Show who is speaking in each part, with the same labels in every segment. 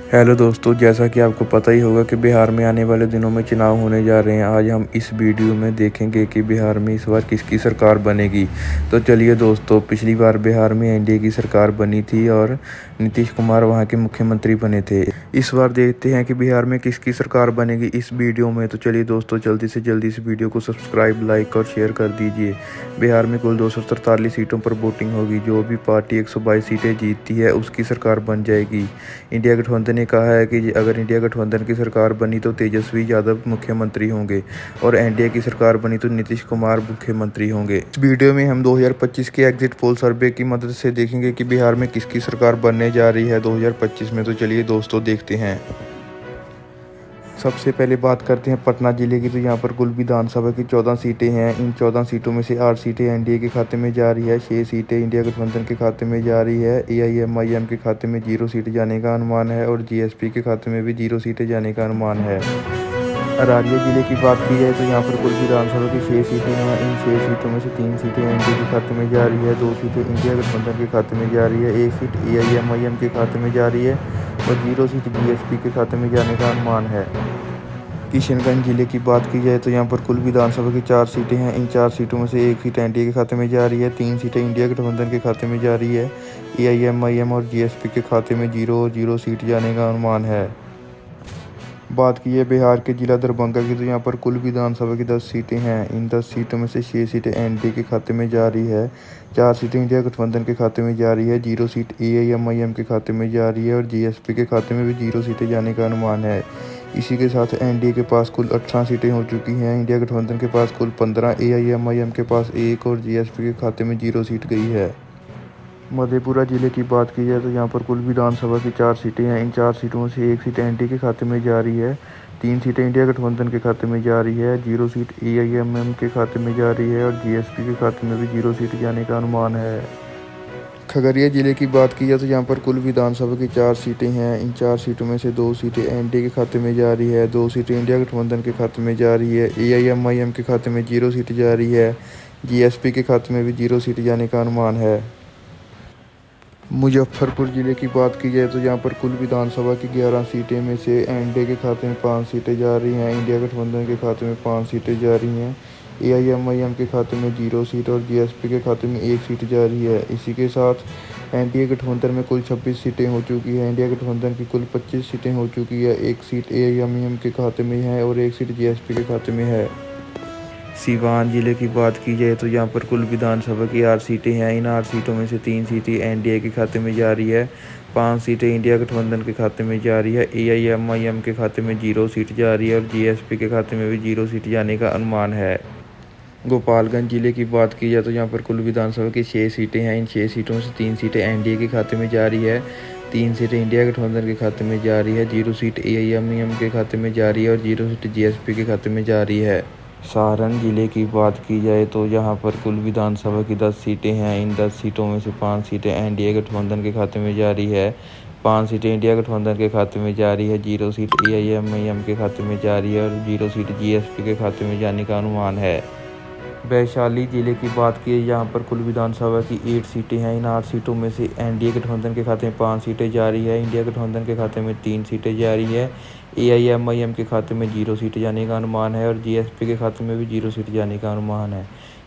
Speaker 1: Hello दोस्तों, जैसा कि आपको पता ही होगा कि बिहार में आने वाले दिनों में चुनाव होने जा रहे हैं। आज हम इस वीडियो में देखेंगे कि बिहार में इस बार किसकी सरकार बनेगी। तो चलिए दोस्तों, पिछली बार बिहार में एनडीए की सरकार बनी थी और नीतीश कुमार वहां के मुख्यमंत्री बने थे। इस बार देखते हैं कि बिहार में किसकी सरकार बनेगी इस वीडियो में। तो चलिए दोस्तों, जल्दी से जल्दी इस वीडियो को सब्सक्राइब, लाइक और शेयर कर दीजिए। बिहार में कुल 243 सीटों पर वोटिंग होगी। जो भी पार्टी 122 सीटें जीतती है उसकी सरकार बन जाएगी। इंडिया गठबंधन ने कहा है कि अगर इंडिया गठबंधन की सरकार बनी तो तेजस्वी यादव मुख्यमंत्री होंगे और एनडीए की सरकार बनी तो नीतीश कुमार मुख्यमंत्री होंगे। इस वीडियो में हम 2025 के एग्जिट पोल सर्वे की मदद से देखेंगे कि बिहार में किसकी सरकार बनने जा रही है 2025 में। तो चलिए दोस्तों, देखते हैं। सबसे पहले बात करते हैं पटना जिले की। तो यहाँ पर कुल विधानसभा की 14 सीटें हैं। इन 14 सीटों में से 8 सीटें एनडीए के खाते में जा रही है, 6 सीटें इंडिया गठबंधन के खाते में जा रही है। एआईएमआईएम के खाते में 0 सीट जाने का अनुमान है और जीएसपी के खाते में भी 0 सीटें जाने का अनुमान है। अररिया जिले की बात की जाए तो यहाँ पर कुल विधानसभा की 6 सीटें हैं। इन 6 सीटों में से 3 सीटें एनडीए के खाते में जा रही है, 2 सीटें इंडिया गठबंधन के खाते में जा रही है, 1 सीट एआईएमआईएम के खाते में जा रही है और 0 सीट जीएसपी के खाते में जाने का अनुमान है। किशनगंज जिले की बात की जाए तो यहाँ पर कुल विधानसभा की 4 सीटें हैं। इन 4 सीटों में से 1 सीट एनडीए के खाते में जा रही है, 3 सीटें इंडिया गठबंधन के खाते में जा रही है। एआईएमआईएम और जीएसपी के खाते में 0 सीट जाने का अनुमान है। बात की है बिहार के जिला दरभंगा की। तो यहाँ पर कुल विधानसभा की 10 सीटें हैं। इन 10 सीटों में से 6 सीटें एनडीए के खाते में जा रही है, 4 सीटें इंडिया गठबंधन के खाते में जा रही है, 0 सीट एआईएमआईएम के खाते में जा रही है और जीएसपी के खाते में भी 0 सीटें जाने का अनुमान है। इसी के साथ एनडीए के पास कुल 18 सीटें हो चुकी हैं, इंडिया गठबंधन के पास कुल 15, एआईएमआईएम के पास 1 और जीएसपी के खाते में 0 सीट गई है। मधेपुरा जिले की बात की जाए तो यहाँ पर कुल विधानसभा की 4 सीटें हैं। इन 4 सीटों में से 1 सीट एनडीए के खाते में जा रही है, 3 सीटें इंडिया गठबंधन के खाते में जा रही है, 0 सीट एआईएमआईएम के खाते में जा रही है और जीएसपी के खाते में भी 0 सीट जाने का अनुमान है। खगड़िया जिले की बात की जाए तो यहाँ पर कुल विधानसभा की 4 सीटें हैं। इन 4 सीटों में से 2 सीटें एनडीए के खाते में जा रही है, 2 सीटें इंडिया गठबंधन के खाते में जा रही है, एआईएमआईएम के खाते में 0 सीट जा रही है, जीएसपी के खाते में भी 0 सीट जाने का अनुमान है। मुजफ्फरपुर जिले की बात की जाए तो यहाँ पर कुल विधानसभा की 11 सीटें में से एनडीए के खाते में 5 सीटें जा रही हैं, इंडिया गठबंधन के खाते में 5 सीटें जा रही हैं, एआईएमआईएम के खाते में 0 सीट और जीएसपी के खाते में 1 सीट जा रही है। इसी के साथ एनडीए गठबंधन में कुल 26 सीटें हो चुकी हैं, इंडिया गठबंधन की कुल 25 सीटें हो चुकी है, 1 सीट एआईएमआईएम के खाते में है और 1 सीट जीएसपी के खाते में है। सीवान जिले की बात की जाए तो यहाँ पर कुल विधानसभा की 8 सीटें हैं। इन 8 सीटों में से 3 सीटें एनडीए के खाते में जा रही है, 5 सीटें इंडिया गठबंधन के खाते में जा रही है, एआईएमआईएम के खाते में 0 सीट जा रही है और जीएसपी के खाते में भी 0 सीट जाने का अनुमान है। गोपालगंज जिले की बात की जाए तो यहाँ पर कुल विधानसभा की 6 सीटें हैं। इन 6 सीटों में से 3 सीटें एनडीए के खाते में जा रही है, 3 सीटें इंडिया गठबंधन के खाते में जा रही है, 0 सीट एआईएमआईएम के खाते में जा रही है और 0 सीट जीएसपी के खाते में जा रही है। सारण जिले की बात की जाए तो यहाँ पर कुल विधानसभा की 10 सीटें हैं। इन 10 सीटों में से 5 सीटें एनडीए गठबंधन के खाते में जा रही है, 5 सीटें इंडिया गठबंधन के खाते में जा रही है, 0 सीट एआईएमआईएम के खाते में जा रही है और 0 सीट जीएसपी के खाते में जाने का अनुमान है। वैशाली जिले की बात की यहाँ पर कुल विधानसभा की 8 सीटें हैं। इन 8 सीटों में से एनडीए गठबंधन के खाते में 5 सीटें जा रही है, इंडिया गठबंधन के खाते में 3 सीटें जा रही है, एआईएमआईएम के खाते में 0 सीट जाने का अनुमान है और जीएसपी के खाते में भी 0 सीट जाने का अनुमान है।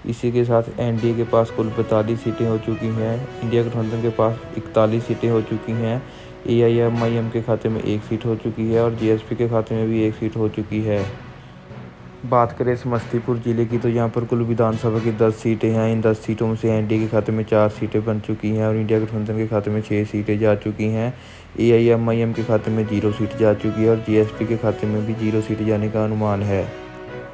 Speaker 1: इसी के साथ एनडीए के पास कुल 42 सीटें हो चुकी हैं, इंडिया गठबंधन के पास 41 सीटें हो चुकी हैं, एआईएमआईएम के खाते में 1 सीट हो चुकी है और जीएसपी के खाते में भी 1 सीट हो चुकी है। बात करें समस्तीपुर जिले की तो यहाँ पर कुल विधानसभा की 10 सीटें हैं। इन 10 सीटों में से एनडीए के खाते में 4 सीटें बन चुकी हैं और इंडिया गठबंधन के खाते में 6 सीटें जा चुकी हैं, एआईएमआईएम के खाते में 0 सीट जा चुकी है और जीएसपी के खाते में भी 0 सीट जाने का अनुमान है।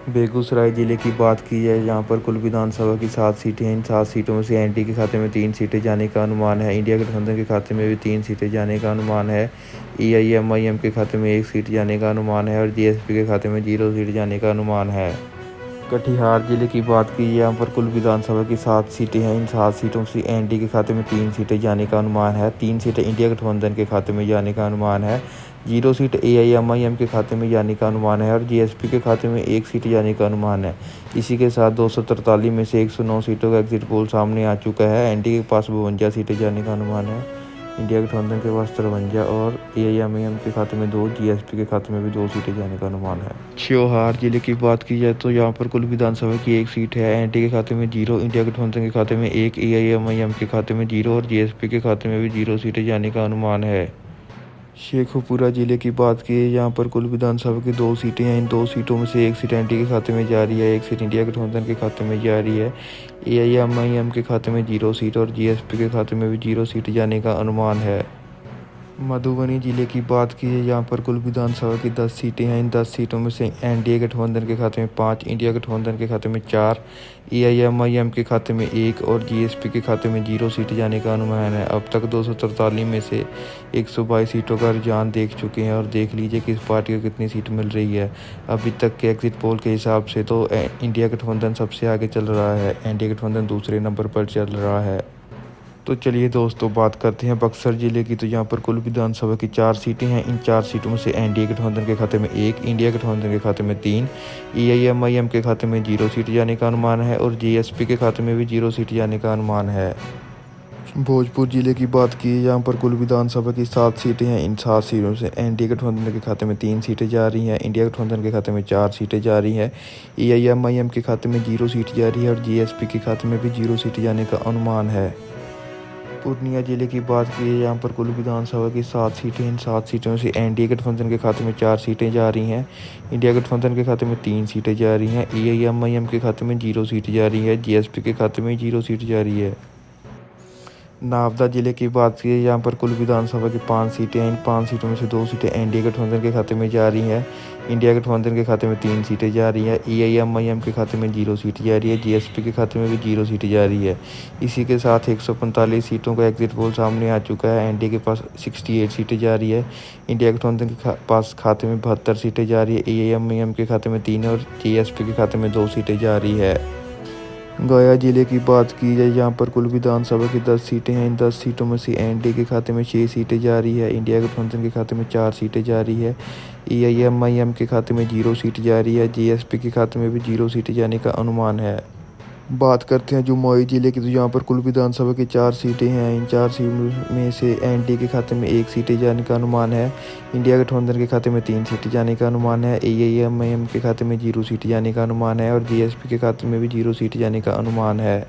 Speaker 1: बेगूसराय जिले की बात की जाए यहाँ पर कुल विधानसभा की 7 सीटें हैं। इन 7 सीटों में से एनडीए के खाते में 3 सीटें जाने का अनुमान है, इंडिया गठबंधन के खाते में भी 3 सीटें जाने का अनुमान है, एआईएमआईएम के खाते में 1 सीट जाने का अनुमान है और जीएसपी के खाते में 0 सीट जाने का अनुमान है। कटिहार जिले की बात की यहाँ पर कुल विधानसभा की 7 सीटें हैं। इन 7 सीटों से एनडीए के खाते में 3 सीटें जाने का अनुमान है, 3 सीटें इंडिया गठबंधन के खाते में जाने का अनुमान है, 0 सीट एआईएमआईएम के खाते में जाने का अनुमान है और जीएसपी के खाते में 1 सीट जाने का अनुमान है। इसी के साथ 243 में से 109 सीटों का एग्जिट पोल सामने आ चुका है। एनडीए के पास 52 सीटें जाने का अनुमान है। इंडिया गठबंधन के पास 53 और AIMIM के खाते में 2, GSP के खाते में भी 2 सीटें जाने का अनुमान है। श्योहार जिले की बात की जाए तो यहाँ पर कुल विधानसभा की 1 सीट है। NDA के खाते में 0, इंडिया गठबंधन के खाते में 1, AIMIM के खाते में 0 और GSP के खाते में भी 0 सीटें जाने का अनुमान है। शेखपुरा जिले की बात की यहाँ पर कुल विधानसभा की 2 सीटें हैं। इन 2 सीटों में से 1 सीट NDA के खाते में जा रही है, 1 सीट इंडिया गठबंधन के खाते में जा रही है। AIMIM के खाते में 0 सीट और GSP के खाते में भी 0 सीट जाने का अनुमान है। मधुबनी जिले की बात की है यहाँ पर कुल विधानसभा की 10 सीटें हैं। इन 10 सीटों में से NDA गठबंधन के खाते में 5, इंडिया गठबंधन के खाते में 4, AIMIM के खाते में 1 और GSP के खाते में 0 सीट जाने का अनुमान है। अब तक 243 में से 122 सीटों का रुझान देख चुके हैं और देख लीजिए किस पार्टी को कितनी सीट मिल रही है। अभी तक के एग्जिट पोल के हिसाब से तो इंडिया गठबंधन सबसे आगे चल रहा है, NDA गठबंधन दूसरे नंबर पर चल रहा है। तो चलिए दोस्तों बात करते हैं बक्सर ज़िले की। तो यहाँ पर कुल विधानसभा की 4 सीटें हैं। इन 4 सीटों में से NDA गठबंधन के खाते में 1, इंडिया गठबंधन के खाते में 3, AIMIM के खाते में 0 सीट जाने का अनुमान है और GSP के खाते में भी 0 सीट जाने का अनुमान है। भोजपुर जिले की बात की यहाँ पर कुल विधानसभा की 7 सीटें हैं। इन 7 सीटों से NDA गठबंधन के खाते में 3 सीटें जा रही हैं, इंडिया गठबंधन के खाते में 4 सीटें जा रही हैं, AIMIM के खाते में 0 सीट जा रही है और GSP के खाते में भी 0 सीट जाने का अनुमान है। पूर्णिया जिले की बात की है यहाँ पर कुल विधानसभा की 7 सीटें। इन 7 सीटों में से NDA गठबंधन के खाते में 4 सीटें जा रही हैं, इंडिया गठबंधन के खाते में 3 सीटें जा रही हैं, AIMIM के खाते में 0 सीट जा रही है, GSP के खाते में 0 सीट जा रही है। नावदा जिले की बात की यहाँ पर कुल विधानसभा की 5 सीटें हैं। इन 5 सीटों में से 2 सीटें NDA गठबंधन के खाते में जा रही हैं, इंडिया गठबंधन के खाते में 3 सीटें जा रही हैं, AIMIM के खाते में 0 सीट जा रही है, GSP के खाते में भी 0 सीट जा रही है। इसी के साथ 145 सीटों का एग्जिट पोल सामने आ चुका है। NDA के पास 68 सीटें जा रही है, इंडिया गठबंधन के पास खाते में 72 सीटें जा रही है, AIMIM के खाते में 3 और GSP के खाते में 2 सीटें जा रही है। गया जिले की बात की जाए यहाँ पर कुल विधानसभा की 10 सीटें हैं। इन 10 सीटों में से NDA के खाते में 6 सीटें जा रही है, इंडिया गठबंधन के खाते में 4 सीटें जा रही है, AIMIM के खाते में 0 सीट जा रही है, GSP के खाते में भी 0 सीट जाने का अनुमान है। बात करते हैं जमुई जिले की। तो यहाँ पर कुल विधानसभा की 4 सीटें हैं। इन 4 सीटों में से NDA के खाते में 1 सीटें जाने का अनुमान है, इंडिया गठबंधन के खाते में 3 सीटें जाने का अनुमान है, AIMIM के खाते में 0 सीट जाने का अनुमान है और GSP के खाते में भी 0 सीट जाने का अनुमान है।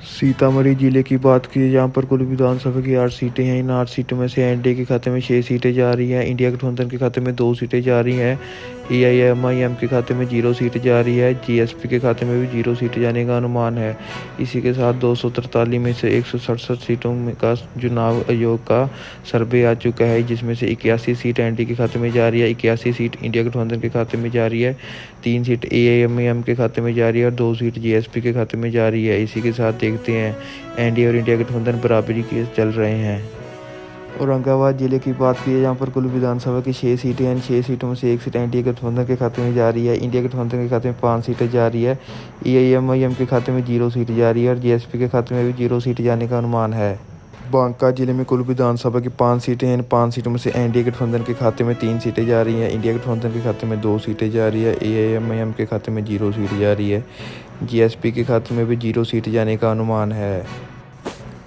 Speaker 1: सीतामढ़ी जिले की बात की यहाँ पर कुल विधानसभा की 8 सीटें हैं। इन 8 सीटों में से NDA के खाते में 6 सीटें जा रही हैं, इंडिया गठबंधन के खाते में 2 सीटें जा रही हैं, AIMIM के खाते में 0 सीट जा रही है, GSP के खाते में भी 0 सीट जाने का अनुमान है। इसी के साथ 243 में से 167 सीटों में का चुनाव आयोग का सर्वे आ चुका है, जिसमें से 81 सीट NDA के खाते में जा रही है, 81 सीट इंडिया गठबंधन के खाते में जा रही है, 3 सीट AIMIM के खाते में जा रही है और 2 सीट GSP के खाते में जा रही है। इसी के साथ देखते हैं NDA और इंडिया गठबंधन बराबरी के चल रहे हैं। औरंगाबाद जिले की बात की है यहाँ पर कुल विधानसभा की 6 सीटें हैं। इन 6 सीटों में से 1 सीट NDA गठबंधन के खाते में जा रही है, इंडिया गठबंधन के खाते में 5 सीटें जा रही है, AIMIM के खाते में 0 सीट जा रही है और GSP के खाते में भी 0 सीट जाने का अनुमान है। बांका जिले में कुल विधानसभा की 5 सीटें हैं। इन 5 सीटों में से NDA गठबंधन के खाते में 3 सीटें जा रही हैं, इंडिया गठबंधन के खाते में 2 सीटें जा रही है, AIMIM के खाते में 0 सीट जा रही है, GSP के खाते में भी 0 सीट जाने का अनुमान है।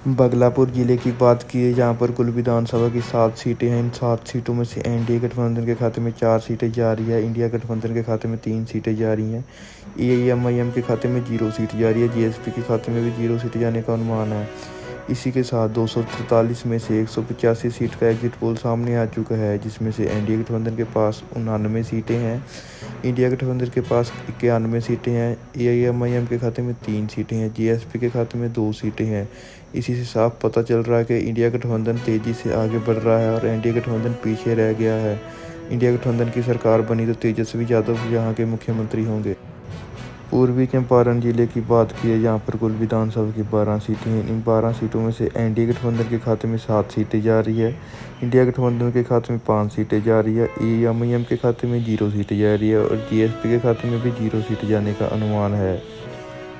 Speaker 1: बगलापुर जिले की बात की है जहाँ पर कुल विधानसभा की 7 सीटें हैं। इन 7 सीटों में से NDA गठबंधन के खाते में 4 सीटें जा रही है, इंडिया गठबंधन के खाते में 3 सीटें जा रही हैं, AIMIM के खाते में 0 सीट जा रही है, GSP के खाते में भी 0 सीट जाने का अनुमान है। इसी के साथ 243 में से 185 सीट का एग्जिट पोल सामने आ चुका है, जिसमें से NDA गठबंधन के पास 99 सीटें हैं, इंडिया गठबंधन के पास 91 सीटें हैं, AIMIM के खाते में 3 सीटें हैं, GSP के खाते में 2 सीटें हैं। इसी से साफ पता चल रहा है कि इंडिया गठबंधन तेज़ी से आगे बढ़ रहा है और NDA गठबंधन पीछे रह गया है। इंडिया गठबंधन की सरकार बनी तो तेजस्वी यादव यहाँ के मुख्यमंत्री होंगे। पूर्वी चंपारण जिले की बात की है, यहाँ पर कुल विधानसभा की 12 सीटें हैं। इन 12 सीटों में से NDA गठबंधन के खाते में 7 सीटें जा रही है, इंडिया गठबंधन के खाते में 5 सीटें जा रही है, AIMIM के खाते में 0 सीटें जा रही है और GSP के खाते में भी 0 सीट जाने का अनुमान है।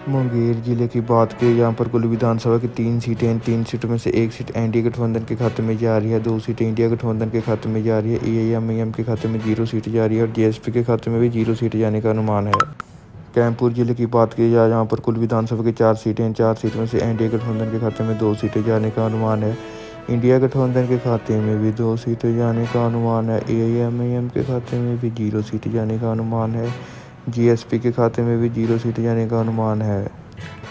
Speaker 1: मुंगेर जिले की बात की यहाँ पर कुल विधानसभा की 3 सीटें हैं। 3 सीटों में से 1 सीट NDA गठबंधन के खाते में जा रही है, 2 सीटें इंडिया गठबंधन के खाते में जा रही है, AIMIM के खाते में 0 सीट जा रही है और GSP के खाते में भी 0 सीट जाने का अनुमान है। कैंपुर जिले की बात की जाए यहाँ पर कुल विधानसभा की 4 सीटें हैं। 4 सीटों में से NDA गठबंधन के खाते में 2 सीटें जाने का अनुमान है, इंडिया गठबंधन के खाते में भी 2 सीटें जाने का अनुमान है। एआईएमआईएम के खाते में भी 0 सीटें जाने का अनुमान है। जीएसपी के खाते में भी 0 सीटें जाने का अनुमान है।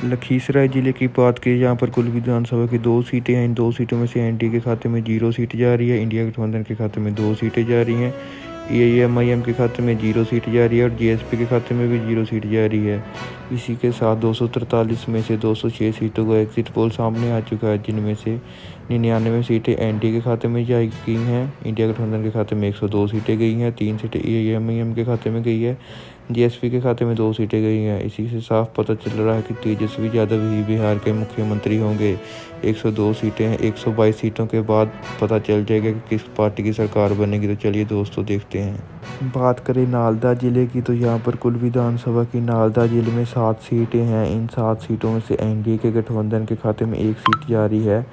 Speaker 1: लखीसराय जिले की बात की, यहाँ पर कुल विधानसभा की 2 सीटें हैं। इन 2 सीटों में से एनडीए के खाते में 0 सीट जा रही है, इंडिया गठबंधन के खाते में 2 सीटें जा रही हैं। एआईएमआईएम के खाते में 0 सीट जा रही है और जीएसपी के खाते में भी 0 सीट जा रही है। इसी के साथ 243 में से 206 सीटों का एग्जिट पोल सामने आ चुका है, जिनमें से 99 सीटें एनडीए के खाते में गई हैं। इंडिया गठबंधन के खाते में 102 सीटें गई हैं, 3 सीटें एआईएमआईएम के खाते में गई है, जीएसपी के खाते में 2 सीटें गई हैं। इसी से साफ पता चल रहा है कि तेजस्वी यादव ही बिहार के मुख्यमंत्री होंगे। 102 सीटें हैं, 122 सीटों के बाद पता चल जाएगा कि किस पार्टी की सरकार बनेगी। तो चलिए दोस्तों देखते हैं। बात करें नालंदा जिले की, तो यहाँ पर कुल विधानसभा की नालंदा जिले में 7 सीटें हैं। इन 7 सीटों में से एनडीए के गठबंधन के खाते में 1 सीट जा रही है,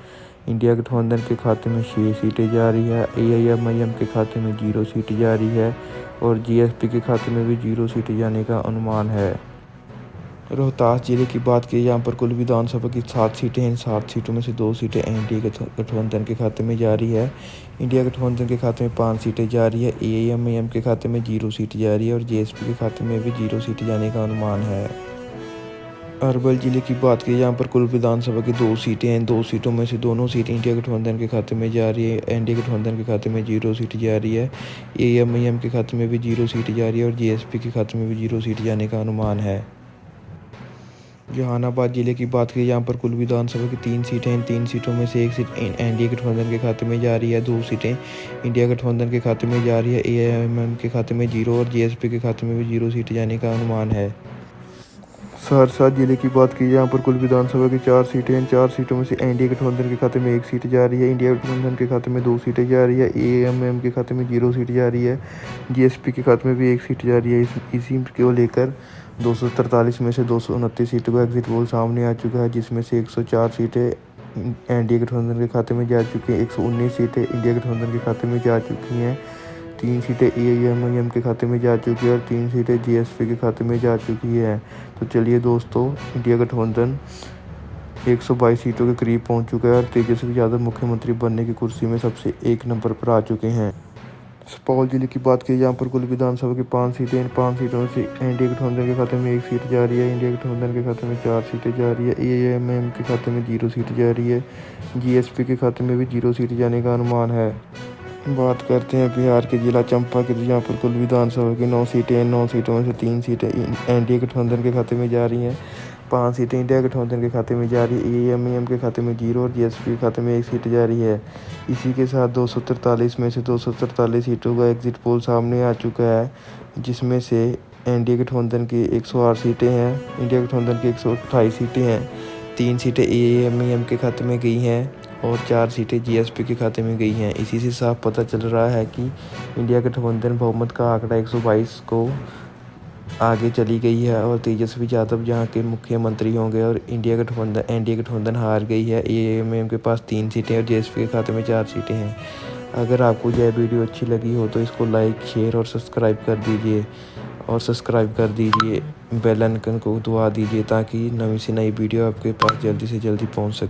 Speaker 1: इंडिया गठबंधन के खाते में 6 सीटें जा रही है, एआईएमआईएम के खाते में 0 सीट जा रही है और जीएसपी के खाते में भी 0 सीटें जाने का अनुमान है। रोहतास जिले की बात की, यहाँ पर कुल विधानसभा की 7 सीटें हैं। इन 7 सीटों में से 2 सीटें एनडीए गठबंधन के खाते में जा रही है, इंडिया गठबंधन के खाते में 5 सीटें जा रही है, एआईएमआईएम के खाते में 0 सीट जा रही है और जीएसपी के खाते में भी 0 सीट जाने का अनुमान है। अरवल जिले की बात की, यहाँ पर कुल विधानसभा की 2 सीटें हैं। 2 सीटों में से दोनों सीटें इंडिया गठबंधन के खाते में जा रही है, एनडीए गठबंधन के खाते में 0 सीट जा रही है, एआईएमआईएम के खाते में भी 0 सीट जा रही है और जीएसपी के खाते में भी 0 सीट जाने का अनुमान है। जहानाबाद जिले की बात की, यहाँ पर कुल विधानसभा की 3 सीटें हैं। 3 सीटों में से 1 सीट एनडीए गठबंधन के खाते में जा रही है, 2 सीटें इंडिया गठबंधन के खाते में जा रही है, एआईएमआईएम के खाते में 0 और जीएसपी के खाते में भी 0 सीट जाने का अनुमान है। सहरसा जिले की बात की, यहाँ पर कुल विधानसभा की 4 सीटें हैं। 4 सीटों में से एनडीए गठबंधन के खाते में 1 सीट जा रही है, इंडिया गठबंधन के खाते में 2 सीटें जा रही है, एआईएमआईएम के खाते में 0 सीट जा रही है, जीएसपी के खाते में भी 1 सीट जा रही है। इसी को लेकर 243 में से 229 सीटों का एग्जिट पोल सामने आ चुका है, जिसमें से 104 सीटें एनडीए गठबंधन के खाते में जा चुकी हैं, 119 सीटें इंडिया गठबंधन के खाते में जा चुकी हैं, 3 सीटें एआईएमआईएम के खाते में जा चुकी है और 3 सीटें जीएसपी के खाते में जा चुकी है। तो चलिए दोस्तों, इंडिया गठबंधन 122 सीटों के करीब पहुंच चुका है और तेजस्वी यादव मुख्यमंत्री बनने की कुर्सी में सबसे 1 नंबर पर आ चुके हैं। सुपौल जिले की बात की, यहाँ पर कुल विधानसभा की 5 सीटें हैं। 5 सीटों में से एनडीए गठबंधन के खाते में 1 सीट जा रही है, इंडिया गठबंधन के खाते में 4 सीटें जा रही है, एआईएमआईएम के खाते में 0 सीट जा रही है, जीएसपी के खाते में भी 0 सीट जाने का अनुमान है। बात करते हैं बिहार के जिला चंपा की, यहाँ पर कुल विधानसभा की 9 सीटें हैं। 9 सीटों में से 3 सीटें एनडीए गठबंधन के खाते में जा रही हैं, 5 सीटें इंडिया गठबंधन के खाते में जा रही है, एआईएमआईएम के खाते में 0 और जीएसपी के खाते में 1 सीट जा रही है। इसी के साथ 243 में से 243 सीटों का एग्जिट पोल सामने आ चुका है, जिसमें से एनडीए गठबंधन की 108 सीटें हैं, इंडिया गठबंधन की 128 सीटें हैं, 3 सीटें एआईएमआईएम के खाते में गई हैं और 4 सीटें जीएसपी के खाते में गई हैं। इसी से साफ पता चल रहा है कि इंडिया गठबंधन बहुमत का आंकड़ा 122 को आगे चली गई है और तेजस्वी यादव यहाँ के मुख्यमंत्री होंगे और एनडीए गठबंधन हार गई है। एआईएमआईएम के पास 3 सीटें और जीएसपी के खाते में 4 सीटें हैं। अगर आपको यह वीडियो अच्छी लगी हो तो इसको लाइक, शेयर और सब्सक्राइब कर दीजिए बेल आइकन को दबा दीजिए ताकि नई से नई वीडियो आपके पास जल्दी से जल्दी पहुँच सके।